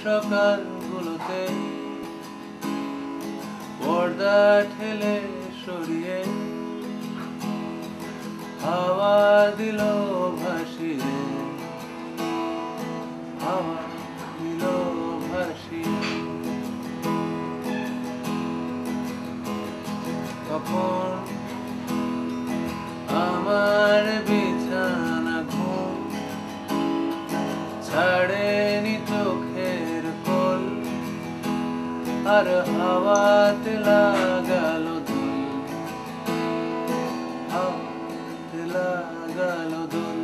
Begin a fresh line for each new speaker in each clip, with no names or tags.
সকালগুলোতে পর্দা ঠেলে সরিয়ে হাওয়া দিল ভাসিয়ে, হাওয়া দিল ভাসিয়ে। তখন আমার বিছানা ঘুম ছাড়েনি চোখের কোল, আর হাওয়াতে লাগালো দুল, হাওয়াতে লাগালো দুল।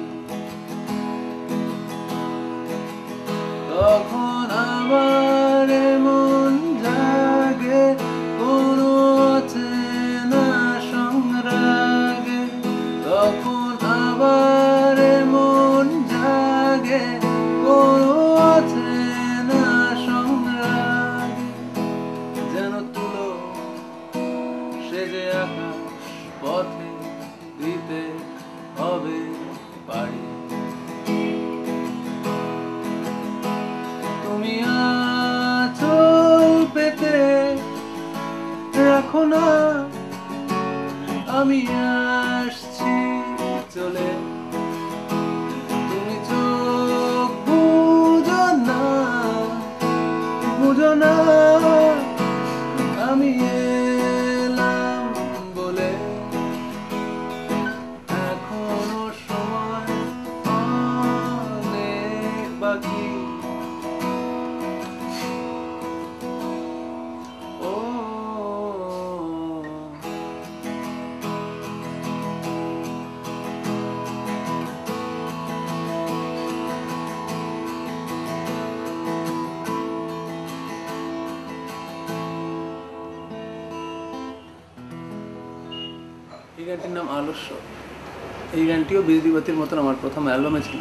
তখন আমার মন জাগে কোনো অচেনা সংরাগে, তখন আবার মন জাগে কোনো অচেনা সংরাগে। যেন তুলো সে যে আকাশ পথে দিতে হবে পাড়ি। তুমি আঁচল পেতে রাখো না, আমি আসছি চলে। তুমি চোখ বুঝো না, বুঝো না, আমি এলাম বলে। এখনো সময় অনেক বাকি। ও এই গানটির নাম আলস্য। এই গানটিও বিজলি বাতির মতন আমার প্রথম অ্যালবামে ছিল।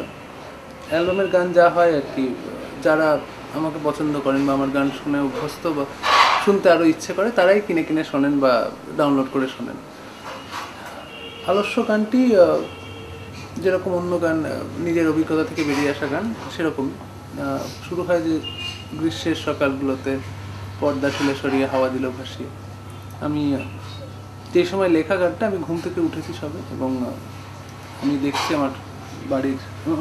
অ্যালবামের গান যা হয় আর কি, যারা আমাকে পছন্দ করেন বা আমার গান শুনে অভ্যস্ত বা শুনতে আরও ইচ্ছে করে তারাই কিনে কিনে শোনেন বা ডাউনলোড করে শোনেন। আলস্য গানটি যেরকম অন্য গান নিজের অভিজ্ঞতা থেকে বেরিয়ে আসা গান, সেরকম শুরু হয় যে গ্রীষ্মের সকালগুলোতে পর্দা ঠেলে সরিয়ে হাওয়া দিল ভাসিয়ে। আমি যে সময় লেখা গানটা, আমি ঘুম থেকে উঠেছি সবে এবং আমি দেখছি আমার বাড়ির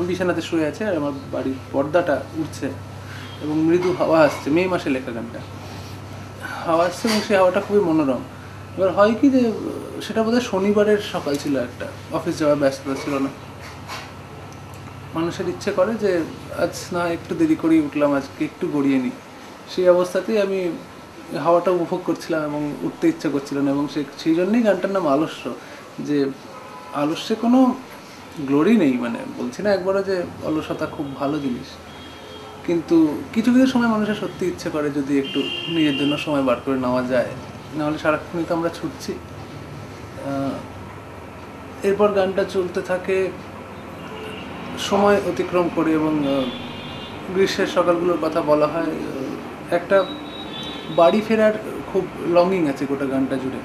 বিছানাতে শুয়ে আছে আর আমার বাড়ির পর্দাটা উঠছে এবং মৃদু হাওয়া আসছে। মে মাসে লেখা গানটা, হাওয়া আসছে এবং সেই হাওয়াটা খুবই মনোরম। এবার হয় কি যে সেটা বোধহয় শনিবারের সকাল ছিল, একটা অফিস যাওয়ার ব্যস্ততা ছিল না। মানুষের ইচ্ছে করে যে আজ না একটু দেরি করেই উঠলাম, আজকে একটু গড়িয়ে নিই। সেই অবস্থাতেই আমি হাওয়াটা উপভোগ করছিলাম এবং উঠতে ইচ্ছা করছিল না, এবং সেই জন্যই গানটার নাম আলস্য। যে আলস্যে কোনো গ্লোরি নেই, মানে বলছি না একবারও যে অলসতা খুব ভালো জিনিস, কিন্তু কিছু কিছু সময় মানুষের সত্যি ইচ্ছে করে যদি একটু নিজের জন্য সময় বার করে নেওয়া যায়, নাহলে সারাক্ষণই তো আমরা ছুটছি। এরপর গানটা চলতে থাকে সময় অতিক্রম করে এবং গ্রীষ্মের সকালগুলোর কথা বলা হয়। একটা বাড়ি ফেরার খুব লঙ্গিং আছে গোটা গানটা জুড়ে।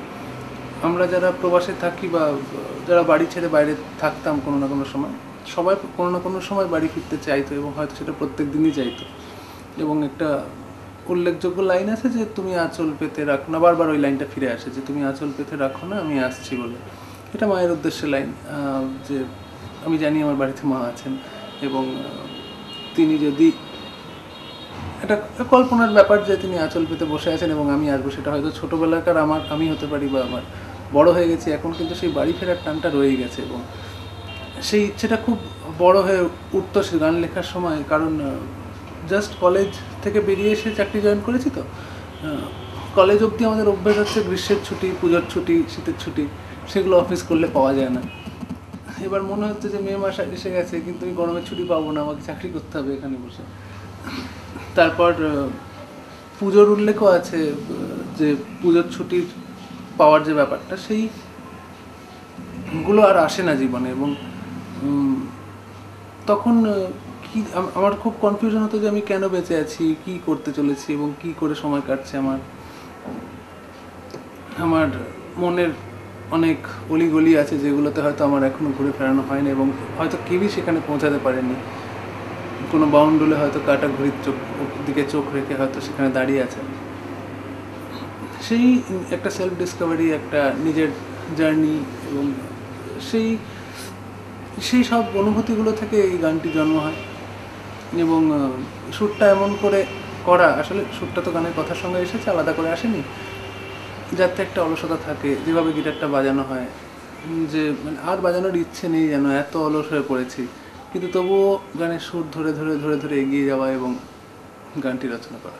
আমরা যারা প্রবাসে থাকি বা যারা বাড়ি ছেড়ে বাইরে থাকতাম কোনো না কোনো সময়, সবাই কোনো না কোনো সময় বাড়ি ফিরতে চাইতো এবং হয়তো সেটা প্রত্যেক দিনই চাইতো। এবং একটা উল্লেখযোগ্য লাইন আছে যে তুমি আঁচল পেতে রাখো না, বারবার ওই লাইনটা ফিরে আসে যে তুমি আঁচল পেতে রাখো না, আমি আসছি বলে। এটা মায়ের উদ্দেশ্যে লাইন, যে আমি জানি আমার বাড়িতে মা আছেন এবং তিনি যদি এটা কল্পনার ব্যাপার যে তিনি আঁচল পেতে বসে আছেন এবং আমি আসবো, সেটা হয়তো ছোটোবেলাকার আমি হতে পারি বা আমার বড় হয়ে গেছি এখন, কিন্তু সেই বাড়ি ফেরার টানটা রয়ে গেছে এবং সেই ইচ্ছেটা খুব বড় হয়ে উঠতো সে গান লেখার সময়। কারণ জাস্ট কলেজ থেকে বেরিয়ে এসে চাকরি জয়েন করেছি, তো কলেজ অবধি আমাদের অভ্যেস হচ্ছে গ্রীষ্মের ছুটি, পুজোর ছুটি, শীতের ছুটি, সেগুলো অফিস করলে পাওয়া যায় না। এবার মনে হচ্ছে যে মে মাস এসে গেছে কিন্তু আমি গরমের ছুটি পাবো না, আমাকে চাকরি করতে হবে এখানে বসে। তারপর পুজোর উল্লেখও আছে যে পুজোর ছুটির পাওয়ার যে ব্যাপারটা, সেইগুলো আর আসে না জীবনে। এবং তখন কি আমার খুব কনফিউশন হতো যে আমি কেন বেঁচে আছি, কি করতে চলেছি এবং কি করে সময় কাটছে আমার। আমার মনের অনেক অলিগলি আছে যেগুলোতে হয়তো আমার এখনো ঘুরে ফেরানো হয়নি এবং হয়তো কেউই সেখানে পৌঁছাতে পারেনি। কোনো বাউন্ডুলে হয়তো কাটা ঘড়ির দিকে চোখ রেখে হয়তো সেখানে দাঁড়িয়ে আছে। সেই একটা সেলফ ডিসকভারি, একটা নিজের জার্নি, এবং সেই সেই সব অনুভূতিগুলো থেকে এই গানটি জন্ম হয়। এবং সুরটা এমন করে করা, আসলে সুরটা তো গানের কথার সঙ্গে এসেছে, আলাদা করে আসেনি, যাতে একটা অলসতা থাকে। যেভাবে গিটারটা বাজানো হয়, যে মানে আর বাজানোর ইচ্ছে নেই, যেন এত অলস হয়ে পড়েছি, কিন্তু তবুও গানের সুর ধরে ধরে ধরে ধরে এগিয়ে যাওয়া এবং গানটি রচনা করা।